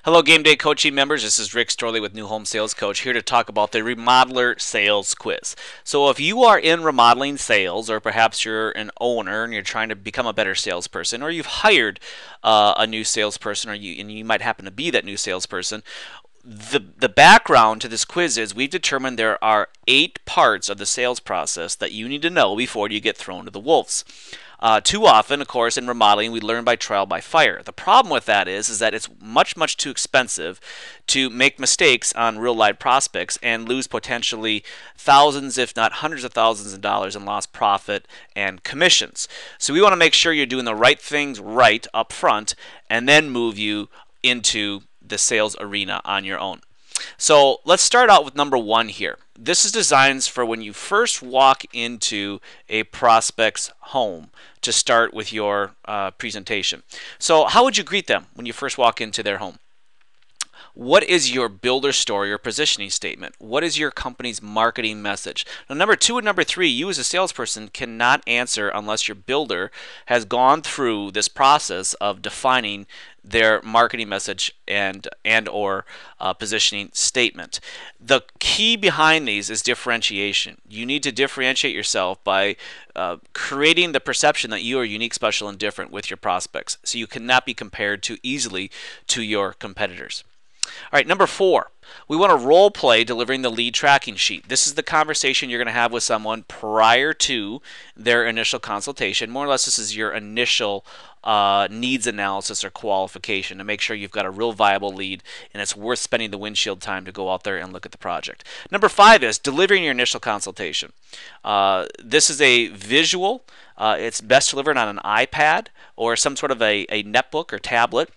Hello, Game Day Coaching members. This is Rick Storley with New Home Sales Coach here to talk about the Remodeler Sales Quiz. So, if you are in remodeling sales, or perhaps you're an owner and you're trying to become a better salesperson, or you've hired a new salesperson, and you might happen to be that new salesperson, the background to this quiz is we've determined there are 8 parts of the sales process that you need to know before you get thrown to the wolves. Too often, of course, in remodeling, we learn by trial by fire. The problem with that is that it's much, much too expensive to make mistakes on real live prospects and lose potentially thousands, if not hundreds of thousands of dollars in lost profit and commissions. So we want to make sure you're doing the right things right up front and then move you into the sales arena on your own. So let's start out with number 1 here. This is designed for when you first walk into a prospect's home to start with your presentation. So how would you greet them when you first walk into their home? What is your builder story or positioning statement? What is your company's marketing message? Now, number 2 and number 3, you as a salesperson cannot answer unless your builder has gone through this process of defining their marketing message and or positioning statement. The key behind these is differentiation. You need to differentiate yourself by creating the perception that you are unique, special, and different with your prospects. So you cannot be compared too easily to your competitors. All right, number 4, we want to role play delivering the lead tracking sheet. This is the conversation you're going to have with someone prior to their initial consultation. More or less, this is your initial needs analysis or qualification to make sure you've got a real viable lead and it's worth spending the windshield time to go out there and look at the project. Number 5 is delivering your initial consultation. This is a visual. It's best delivered on an iPad or some sort of a netbook or tablet.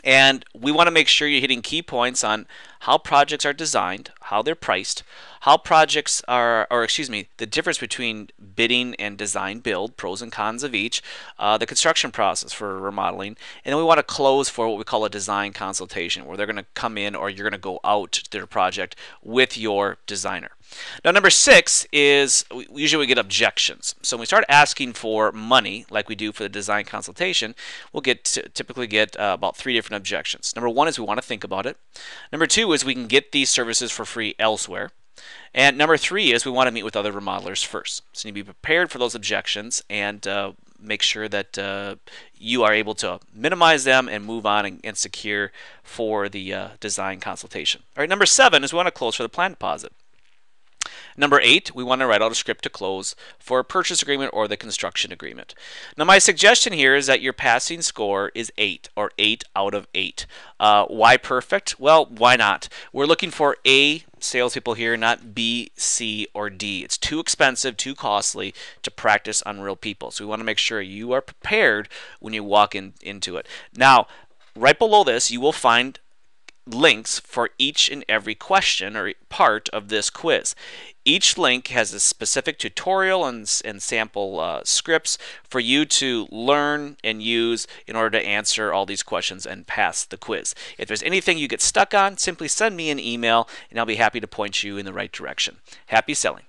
And we want to make sure you're hitting key points on how projects are designed, how they're priced, how projects are, the difference between bidding and design build, pros and cons of each, the construction process for remodeling, and then we want to close for what we call a design consultation, where they're going to come in or you're going to go out to their project with your designer. Now, number 6 is usually we get objections. So when we start asking for money, like we do for the design consultation, we'll typically get about 3 different objections. Number 1 is we want to think about it. Number 2 is we can get these services for free elsewhere. And number 3 is we want to meet with other remodelers first. So you need to be prepared for those objections and make sure that you are able to minimize them and move on and secure for the design consultation. All right, number 7 is we want to close for the plan deposit. Number 8, we want to write out a script to close for a purchase agreement or the construction agreement. Now, my suggestion here is that your passing score is 8 or 8 out of 8. Why perfect? Well, why not? We're looking for A salespeople here, not B, C, or D. It's too expensive, too costly to practice on real people. So we want to make sure you are prepared when you walk into it. Now, right below this, you will find links for each and every question or part of this quiz. Each link has a specific tutorial and sample scripts for you to learn and use in order to answer all these questions and pass the quiz. If there's anything you get stuck on, simply send me an email and I'll be happy to point you in the right direction. Happy selling.